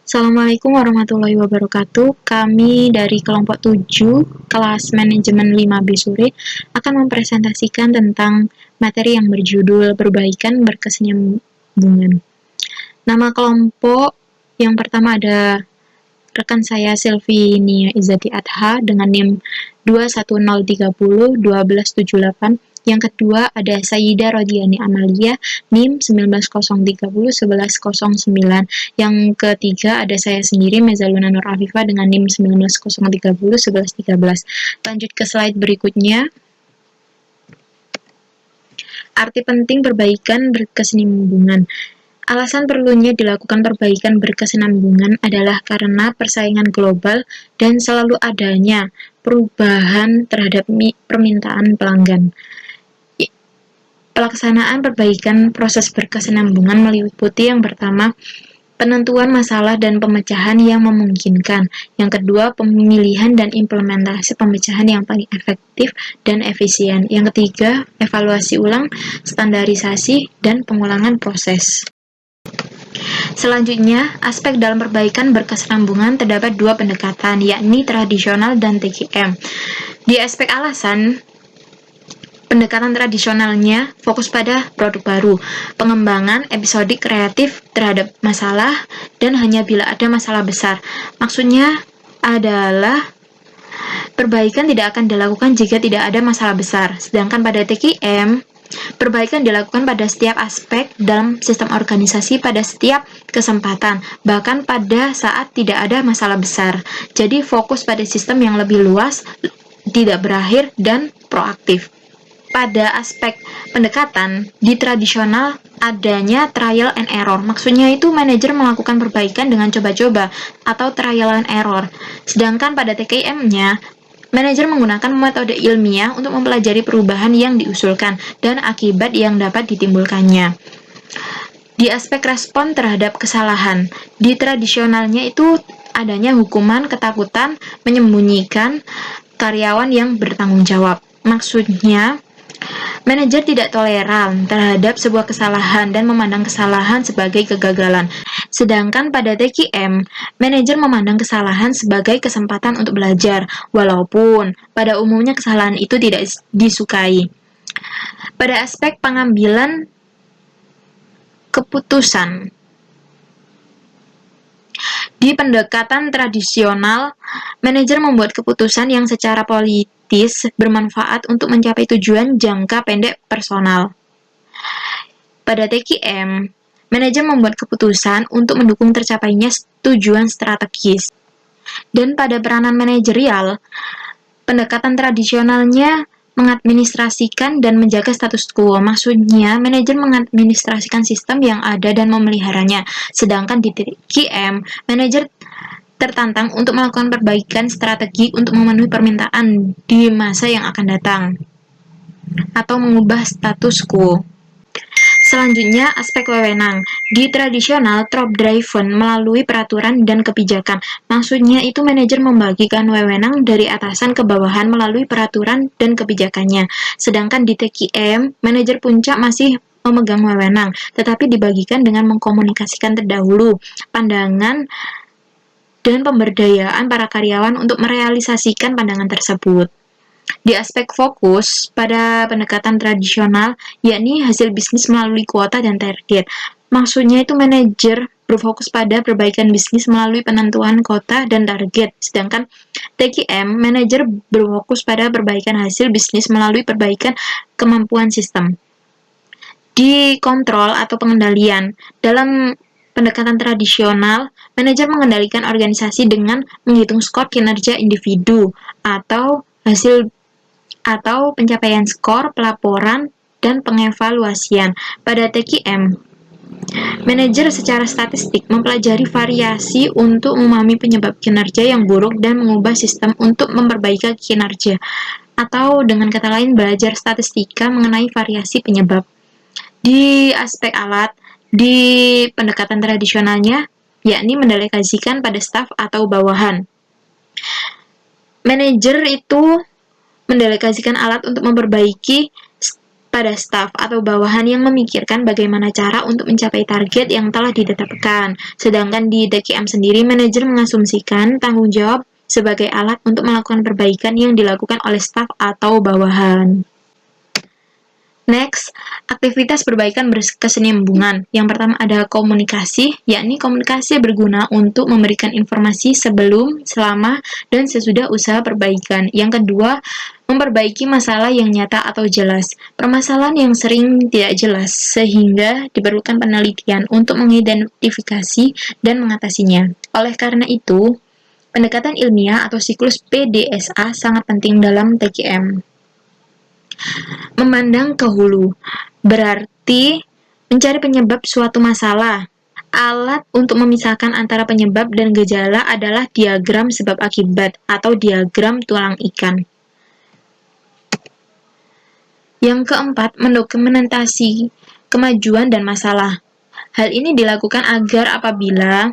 Assalamualaikum warahmatullahi wabarakatuh. Kami dari kelompok 7, kelas manajemen 5B Sore, akan mempresentasikan tentang materi yang berjudul Perbaikan Berkesinambungan. Nama kelompok yang pertama ada rekan saya Silvi Nia Izzati Adha dengan NIM 21030-1278. Yang kedua ada Sayyidah Rodiani Amalia NIM 1903011109. Yang ketiga ada saya sendiri Mezaluna Nur Afifah dengan NIM 1903011113. Lanjut ke slide berikutnya. Arti penting perbaikan berkesinambungan. Alasan perlunya dilakukan perbaikan berkesinambungan adalah karena persaingan global dan selalu adanya perubahan terhadap permintaan pelanggan. Pelaksanaan perbaikan proses berkesinambungan meliputi yang pertama, penentuan masalah dan pemecahan yang memungkinkan. Yang kedua, pemilihan dan implementasi pemecahan yang paling efektif dan efisien. Yang ketiga, evaluasi ulang, standarisasi, dan pengulangan proses. Selanjutnya, aspek dalam perbaikan berkesinambungan terdapat dua pendekatan, yakni tradisional dan TKM. Di aspek alasan, pendekatan tradisionalnya fokus pada produk baru, pengembangan episodik kreatif terhadap masalah, dan hanya bila ada masalah besar. Maksudnya adalah perbaikan tidak akan dilakukan jika tidak ada masalah besar. Sedangkan pada TKM, perbaikan dilakukan pada setiap aspek dalam sistem organisasi pada setiap kesempatan, bahkan pada saat tidak ada masalah besar. Jadi fokus pada sistem yang lebih luas, tidak berakhir, dan proaktif. Pada aspek pendekatan, di tradisional adanya trial and error. Maksudnya itu manajer melakukan perbaikan dengan coba-coba atau trial and error. Sedangkan pada TKM-nya, manajer menggunakan metode ilmiah untuk mempelajari perubahan yang diusulkan dan akibat yang dapat ditimbulkannya. Di aspek respon terhadap kesalahan, di tradisionalnya itu adanya hukuman, ketakutan, menyembunyikan karyawan yang bertanggung jawab. Maksudnya, manajer tidak toleran terhadap sebuah kesalahan dan memandang kesalahan sebagai kegagalan. Sedangkan pada TKM, manajer memandang kesalahan sebagai kesempatan untuk belajar, walaupun pada umumnya kesalahan itu tidak disukai. Pada aspek pengambilan keputusan, di pendekatan tradisional, manajer membuat keputusan yang secara politis bermanfaat untuk mencapai tujuan jangka pendek personal. Pada TKM, manajer membuat keputusan untuk mendukung tercapainya tujuan strategis. Dan pada peranan manajerial, pendekatan tradisionalnya mengadministrasikan dan menjaga status quo. Maksudnya, manajer mengadministrasikan sistem yang ada dan memeliharanya. Sedangkan di TKM, manajer tertantang untuk melakukan perbaikan strategi untuk memenuhi permintaan di masa yang akan datang atau mengubah status quo. Selanjutnya, aspek wewenang. Di tradisional, top driven melalui peraturan dan kebijakan. Maksudnya itu manajer membagikan wewenang dari atasan ke bawahan melalui peraturan dan kebijakannya. Sedangkan di TKM, manajer puncak masih memegang wewenang, tetapi dibagikan dengan mengkomunikasikan terdahulu pandangan dan pemberdayaan para karyawan untuk merealisasikan pandangan tersebut. Di aspek fokus pada pendekatan tradisional, yakni hasil bisnis melalui kuota dan target. Maksudnya itu manajer berfokus pada perbaikan bisnis melalui penentuan kuota dan target. Sedangkan TKM, manajer berfokus pada perbaikan hasil bisnis melalui perbaikan kemampuan sistem. Di kontrol atau pengendalian, dalam pendekatan tradisional, manajer mengendalikan organisasi dengan menghitung skor kinerja individu atau hasil atau pencapaian skor, pelaporan, dan pengevaluasian. Pada TKM, manajer secara statistik mempelajari variasi untuk memahami penyebab kinerja yang buruk dan mengubah sistem untuk memperbaiki kinerja. Atau dengan kata lain, belajar statistika mengenai variasi penyebab. Di aspek alat, di pendekatan tradisionalnya, yakni mendelegasikan pada staf atau bawahan. Manajer itu mendelegasikan alat untuk memperbaiki pada staf atau bawahan yang memikirkan bagaimana cara untuk mencapai target yang telah ditetapkan. Sedangkan di TKM sendiri, manajer mengasumsikan tanggung jawab sebagai alat untuk melakukan perbaikan yang dilakukan oleh staf atau bawahan. Next, aktivitas perbaikan berkesinambungan. Yang pertama ada komunikasi, yakni komunikasi berguna untuk memberikan informasi sebelum, selama, dan sesudah usaha perbaikan. Yang kedua, memperbaiki masalah yang nyata atau jelas. Permasalahan yang sering tidak jelas, sehingga diperlukan penelitian untuk mengidentifikasi dan mengatasinya. Oleh karena itu, pendekatan ilmiah atau siklus PDSA sangat penting dalam TKM. Memandang ke hulu berarti mencari penyebab suatu masalah. Alat untuk memisahkan antara penyebab dan gejala adalah diagram sebab akibat atau diagram tulang ikan. Yang keempat, mendokumentasi kemajuan dan masalah. Hal ini dilakukan agar apabila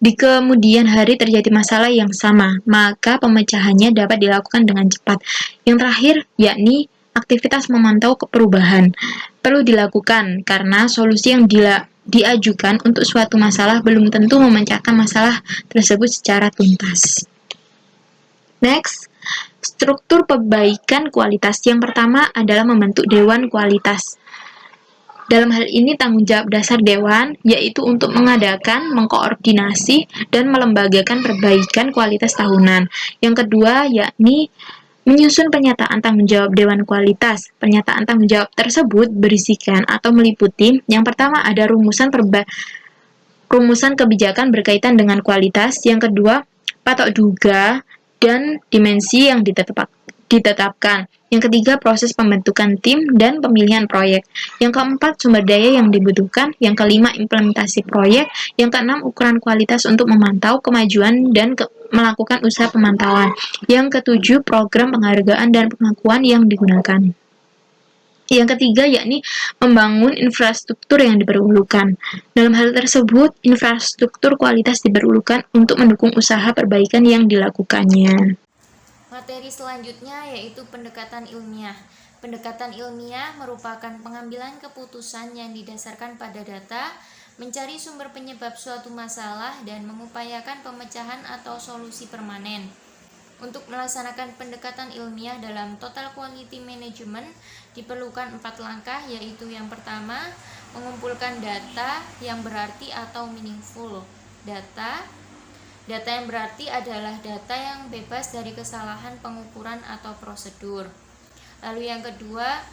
di kemudian hari terjadi masalah yang sama, maka pemecahannya dapat dilakukan dengan cepat. Yang terakhir, yakni aktivitas memantau perubahan. Perlu dilakukan karena solusi yang diajukan untuk suatu masalah belum tentu memecahkan masalah tersebut secara tuntas. Next, struktur perbaikan kualitas. Yang pertama adalah membentuk dewan kualitas. Dalam hal ini tanggung jawab dasar dewan yaitu untuk mengadakan, mengkoordinasi, dan melembagakan perbaikan kualitas tahunan. Yang kedua yakni menyusun pernyataan tanggung jawab dewan kualitas. Pernyataan tanggung jawab tersebut berisikan atau meliputi yang pertama ada rumusan kebijakan berkaitan dengan kualitas. Yang kedua, patok duga dan dimensi yang ditetapkan. Yang ketiga, proses pembentukan tim dan pemilihan proyek. Yang keempat, sumber daya yang dibutuhkan. Yang kelima, implementasi proyek. Yang keenam, ukuran kualitas untuk memantau kemajuan dan melakukan usaha pemantauan. Yang ketujuh, program penghargaan dan pengakuan yang digunakan. Yang ketiga, yakni membangun infrastruktur yang diperlukan. Dalam hal tersebut, infrastruktur kualitas diperlukan untuk mendukung usaha perbaikan yang dilakukannya. Materi selanjutnya yaitu pendekatan ilmiah. Pendekatan ilmiah merupakan pengambilan keputusan yang didasarkan pada data, mencari sumber penyebab suatu masalah, dan mengupayakan pemecahan atau solusi permanen. Untuk melaksanakan pendekatan ilmiah dalam Total Quality Management diperlukan 4 langkah, yaitu yang pertama, mengumpulkan data yang berarti atau meaningful. Data yang berarti adalah data yang bebas dari kesalahan pengukuran atau prosedur. Lalu yang kedua,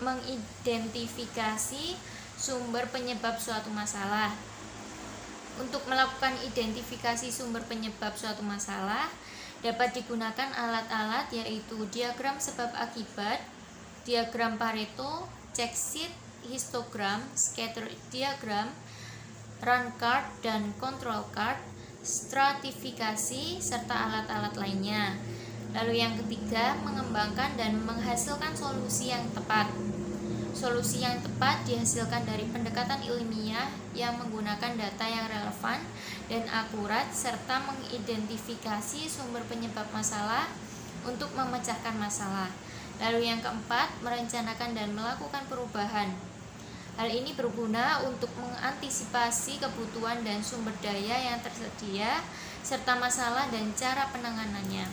mengidentifikasi sumber penyebab suatu masalah. Untuk melakukan identifikasi sumber penyebab suatu masalah, dapat digunakan alat-alat yaitu diagram sebab akibat, diagram Pareto, check sheet, histogram, scatter diagram, run card dan control card, stratifikasi, serta alat-alat lainnya. Lalu yang ketiga, mengembangkan dan menghasilkan solusi yang tepat. Solusi yang tepat dihasilkan dari pendekatan ilmiah yang menggunakan data yang relevan dan akurat serta mengidentifikasi sumber penyebab masalah untuk memecahkan masalah. Lalu yang keempat, merencanakan dan melakukan perubahan. Hal ini berguna untuk mengantisipasi kebutuhan dan sumber daya yang tersedia, serta masalah dan cara penanganannya.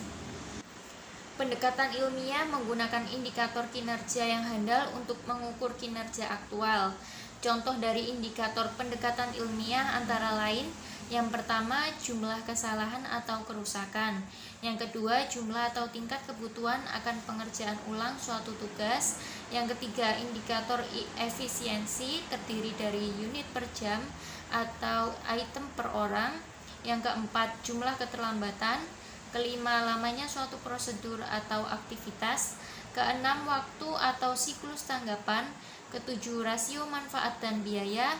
Pendekatan ilmiah menggunakan indikator kinerja yang handal untuk mengukur kinerja aktual. Contoh dari indikator pendekatan ilmiah antara lain, yang pertama, jumlah kesalahan atau kerusakan. Yang kedua, jumlah atau tingkat kebutuhan akan pengerjaan ulang suatu tugas. Yang ketiga, indikator efisiensi terdiri dari unit per jam atau item per orang. Yang keempat, jumlah keterlambatan. Kelima, lamanya suatu prosedur atau aktivitas. Keenam, waktu atau siklus tanggapan. Ketujuh, rasio manfaat dan biaya.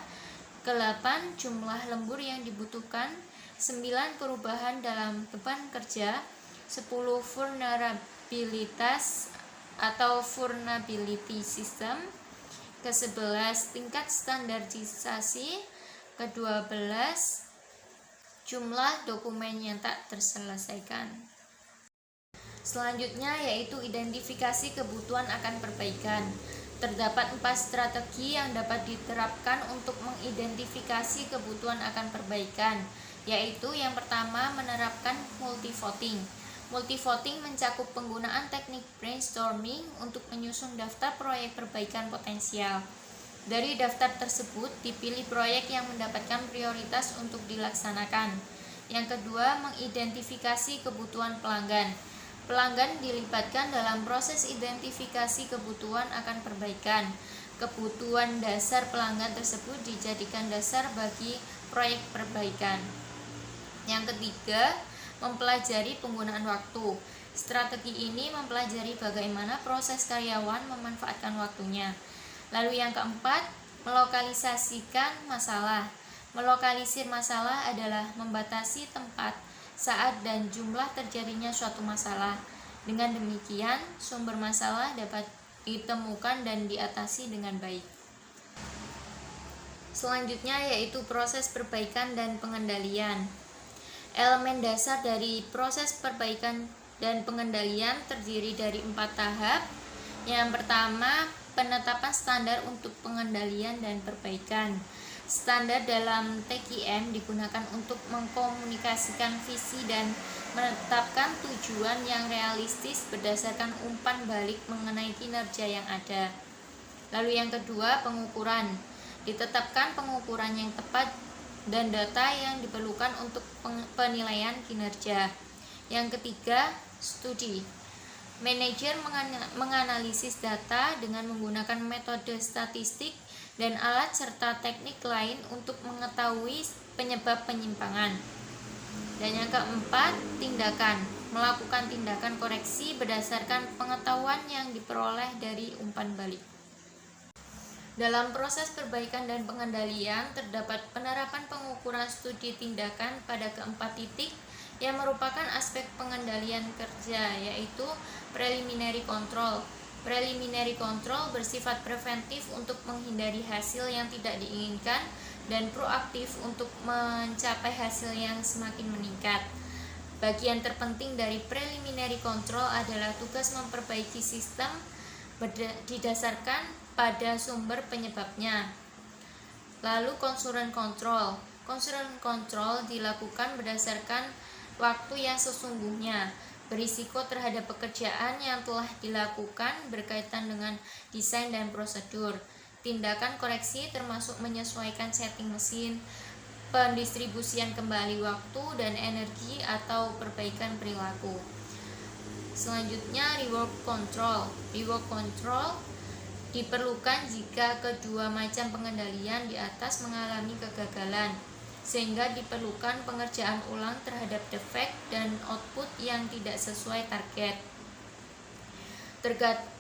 Ke-8, jumlah lembur yang dibutuhkan. 9, perubahan dalam beban kerja. 10, vulnerabilitas atau vulnerability system. Ke-11, tingkat standarisasi. Ke-12, jumlah dokumen yang tak terselesaikan. Selanjutnya yaitu identifikasi kebutuhan akan perbaikan. Terdapat 4 strategi yang dapat diterapkan untuk mengidentifikasi kebutuhan akan perbaikan, yaitu yang pertama menerapkan multi-voting. Multi-voting mencakup penggunaan teknik brainstorming untuk menyusun daftar proyek perbaikan potensial. Dari daftar tersebut dipilih proyek yang mendapatkan prioritas untuk dilaksanakan. Yang kedua, mengidentifikasi kebutuhan pelanggan. Pelanggan dilibatkan dalam proses identifikasi kebutuhan akan perbaikan. Kebutuhan dasar pelanggan tersebut dijadikan dasar bagi proyek perbaikan. Yang ketiga, mempelajari penggunaan waktu. Strategi ini mempelajari bagaimana proses karyawan memanfaatkan waktunya. Lalu yang keempat, melokalisasikan masalah. Melokalisir masalah adalah membatasi tempat, saat, dan jumlah terjadinya suatu masalah. Dengan demikian, sumber masalah dapat ditemukan dan diatasi dengan baik. Selanjutnya yaitu proses perbaikan dan pengendalian. Elemen dasar dari proses perbaikan dan pengendalian terdiri dari 4 tahap. Yang pertama, penetapan standar untuk pengendalian dan perbaikan. Standar dalam TQM digunakan untuk mengkomunikasikan visi dan menetapkan tujuan yang realistis berdasarkan umpan balik mengenai kinerja yang ada. Lalu yang kedua, pengukuran. Ditetapkan pengukuran yang tepat dan data yang diperlukan untuk penilaian kinerja. Yang ketiga, studi. Manajer menganalisis data dengan menggunakan metode statistik dan alat serta teknik lain untuk mengetahui penyebab penyimpangan. Dan yang keempat, tindakan. Melakukan tindakan koreksi berdasarkan pengetahuan yang diperoleh dari umpan balik. Dalam proses perbaikan dan pengendalian, terdapat penerapan pengukuran studi tindakan pada keempat titik yang merupakan aspek pengendalian kerja, yaitu preliminary control. Preliminary control bersifat preventif untuk menghindari hasil yang tidak diinginkan dan proaktif untuk mencapai hasil yang semakin meningkat. Bagian terpenting dari preliminary control adalah tugas memperbaiki sistem didasarkan pada sumber penyebabnya. Lalu concurrent control. Concurrent control dilakukan berdasarkan waktu yang sesungguhnya, berisiko terhadap pekerjaan yang telah dilakukan berkaitan dengan desain dan prosedur. Tindakan koreksi termasuk menyesuaikan setting mesin, pendistribusian kembali waktu dan energi atau perbaikan perilaku. Selanjutnya, rework control. Rework control diperlukan jika kedua macam pengendalian di atas mengalami kegagalan, sehingga diperlukan pengerjaan ulang terhadap defek dan output yang tidak sesuai target.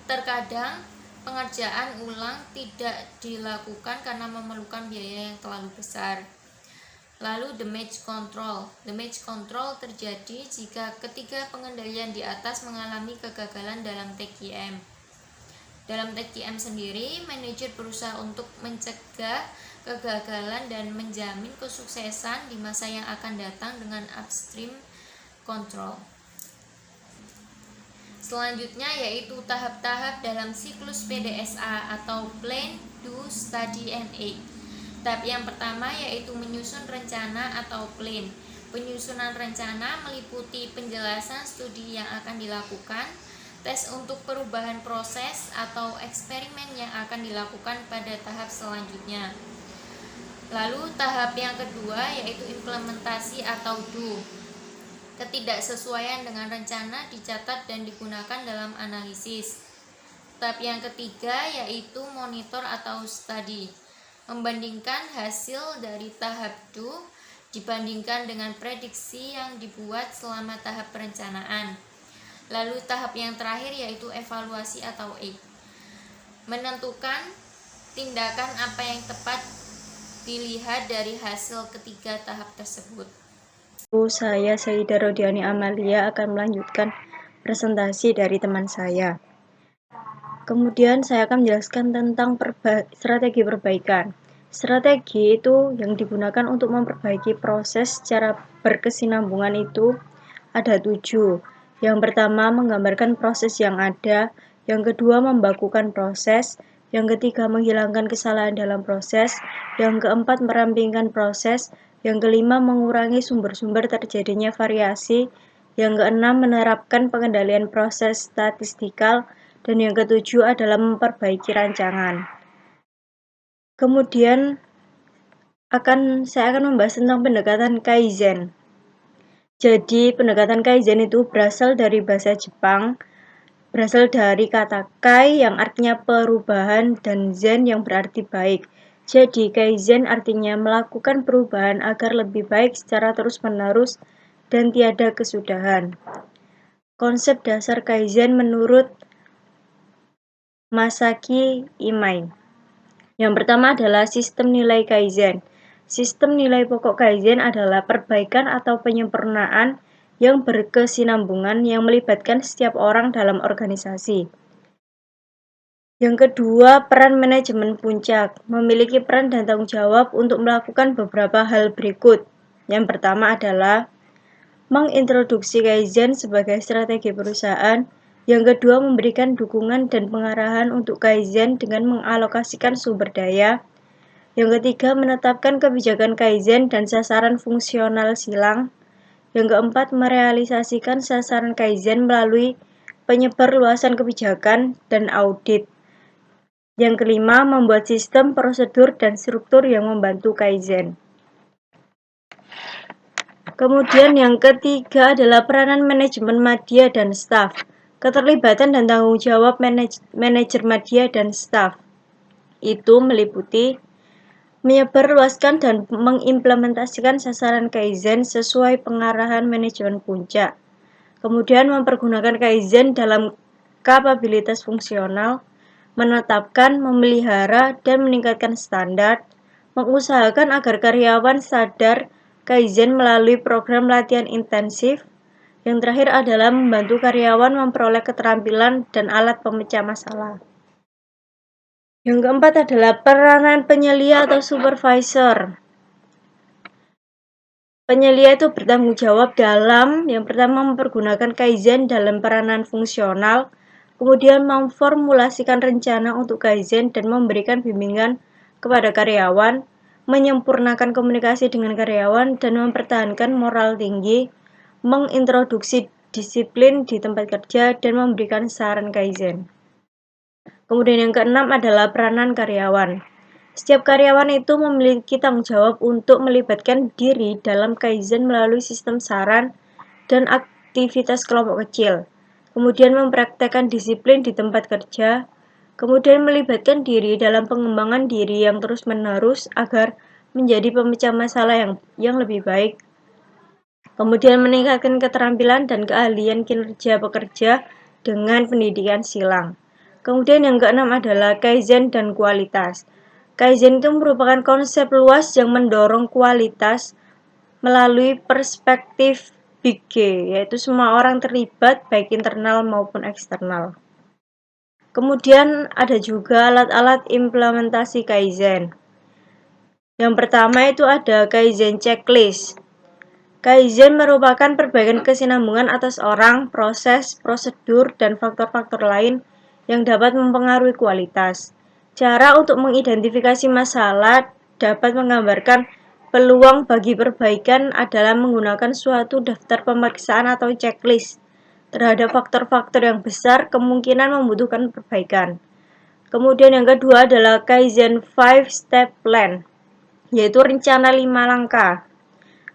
Terkadang pengerjaan ulang tidak dilakukan karena memerlukan biaya yang terlalu besar. Lalu damage control. Damage control terjadi jika ketiga pengendalian di atas mengalami kegagalan dalam TQM. Dalam TQM sendiri, manajer berusaha untuk mencegah kegagalan dan menjamin kesuksesan di masa yang akan datang dengan upstream control. Selanjutnya yaitu tahap-tahap dalam siklus PDSA atau Plan, Do, Study, and Act. Tahap yang pertama yaitu menyusun rencana atau plan. Penyusunan rencana meliputi penjelasan studi yang akan dilakukan, tes untuk perubahan proses atau eksperimen yang akan dilakukan pada tahap selanjutnya. Lalu tahap yang kedua yaitu implementasi atau do. Ketidaksesuaian dengan rencana dicatat dan digunakan dalam analisis. Tahap yang ketiga yaitu monitor atau study. Membandingkan hasil dari tahap do dibandingkan dengan prediksi yang dibuat selama tahap perencanaan. Lalu tahap yang terakhir yaitu evaluasi atau act. Menentukan tindakan apa yang tepat dilihat dari hasil ketiga tahap tersebut. Saya Saidah Rodiani Amalia akan melanjutkan presentasi dari teman saya. Kemudian saya akan menjelaskan tentang strategi perbaikan. Strategi itu yang digunakan untuk memperbaiki proses secara berkesinambungan itu ada 7. Yang pertama, menggambarkan proses yang ada. Yang kedua, membakukan proses. Yang ketiga, menghilangkan kesalahan dalam proses. Yang keempat, merampingkan proses. Yang kelima, mengurangi sumber-sumber terjadinya variasi. Yang keenam, menerapkan pengendalian proses statistikal. Dan yang ketujuh adalah memperbaiki rancangan. Kemudian saya akan membahas tentang pendekatan Kaizen. Jadi, pendekatan Kaizen itu berasal dari bahasa Jepang, berasal dari kata kai yang artinya perubahan dan zen yang berarti baik. Jadi, Kaizen artinya melakukan perubahan agar lebih baik secara terus-menerus dan tiada kesudahan. Konsep dasar Kaizen menurut Masaki Imai. Yang pertama adalah sistem nilai Kaizen. Sistem nilai pokok Kaizen adalah perbaikan atau penyempurnaan yang berkesinambungan yang melibatkan setiap orang dalam organisasi. Yang kedua, peran manajemen puncak. Memiliki peran dan tanggung jawab untuk melakukan beberapa hal berikut. Yang pertama adalah mengintroduksi Kaizen sebagai strategi perusahaan. Yang kedua, memberikan dukungan dan pengarahan untuk Kaizen dengan mengalokasikan sumber daya. Yang ketiga, menetapkan kebijakan Kaizen dan sasaran fungsional silang. Yang keempat, merealisasikan sasaran Kaizen melalui penyebarluasan kebijakan dan audit. Yang kelima, membuat sistem, prosedur, dan struktur yang membantu Kaizen. Kemudian yang ketiga adalah peranan manajemen media dan staf. Keterlibatan dan tanggung jawab manajer media dan staf itu meliputi menyebarluaskan dan mengimplementasikan sasaran Kaizen sesuai pengarahan manajemen puncak. Kemudian mempergunakan Kaizen dalam kapabilitas fungsional, menetapkan, memelihara, dan meningkatkan standar, mengusahakan agar karyawan sadar Kaizen melalui program latihan intensif. Yang terakhir adalah membantu karyawan memperoleh keterampilan dan alat pemecah masalah. Yang keempat adalah peranan penyelia atau supervisor. Penyelia itu bertanggung jawab dalam yang pertama mempergunakan Kaizen dalam peranan fungsional, kemudian memformulasikan rencana untuk Kaizen dan memberikan bimbingan kepada karyawan, menyempurnakan komunikasi dengan karyawan dan mempertahankan moral tinggi, mengintroduksi disiplin di tempat kerja dan memberikan saran Kaizen. Kemudian yang keenam adalah peranan karyawan. Setiap karyawan itu memiliki tanggung jawab untuk melibatkan diri dalam Kaizen melalui sistem saran dan aktivitas kelompok kecil. Kemudian mempraktekkan disiplin di tempat kerja. Kemudian melibatkan diri dalam pengembangan diri yang terus-menerus agar menjadi pemecah masalah yang lebih baik. Kemudian meningkatkan keterampilan dan keahlian kinerja pekerja dengan pendidikan silang. Kemudian yang keenam adalah Kaizen dan kualitas. Kaizen itu merupakan konsep luas yang mendorong kualitas melalui perspektif Big G, yaitu semua orang terlibat baik internal maupun eksternal. Kemudian ada juga alat-alat implementasi Kaizen. Yang pertama itu ada Kaizen Checklist. Kaizen merupakan perbaikan kesinambungan atas orang, proses, prosedur, dan faktor-faktor lain yang dapat mempengaruhi kualitas. Cara untuk mengidentifikasi masalah dapat menggambarkan peluang bagi perbaikan adalah menggunakan suatu daftar pemeriksaan atau checklist terhadap faktor-faktor yang besar kemungkinan membutuhkan perbaikan. Kemudian yang kedua adalah Kaizen 5-Step Plan, yaitu rencana 5 langkah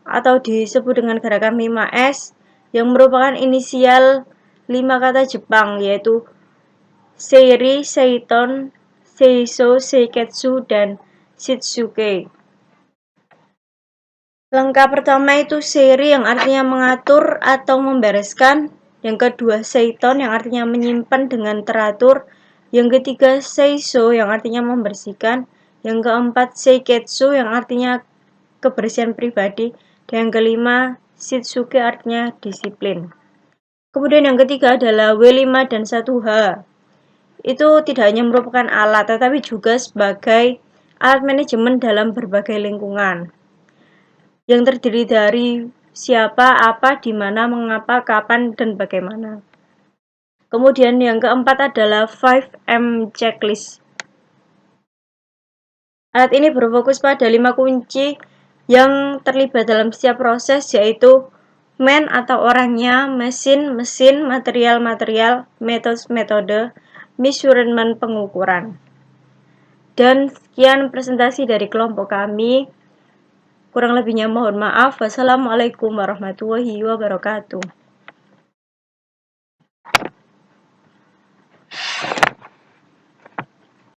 atau disebut dengan gerakan 5S yang merupakan inisial 5 kata Jepang, yaitu Seiri, Seiton, Seiso, Seiketsu, dan Shitsuke. Langkah pertama itu Seiri yang artinya mengatur atau membereskan. Yang kedua Seiton yang artinya menyimpan dengan teratur. Yang ketiga Seiso yang artinya membersihkan. Yang keempat Seiketsu yang artinya kebersihan pribadi. Dan yang kelima Shitsuke artinya disiplin. Kemudian yang ketiga adalah W5 dan 1H. Itu tidak hanya merupakan alat, tetapi juga sebagai alat manajemen dalam berbagai lingkungan. Yang terdiri dari siapa, apa, di mana, mengapa, kapan, dan bagaimana. Kemudian yang keempat adalah 5M Checklist. Alat ini berfokus pada 5 kunci yang terlibat dalam setiap proses, yaitu man atau orangnya, mesin, material, metode, measurement pengukuran. Dan sekian presentasi dari kelompok kami. Kurang lebihnya mohon maaf. Wassalamualaikum warahmatullahi wabarakatuh.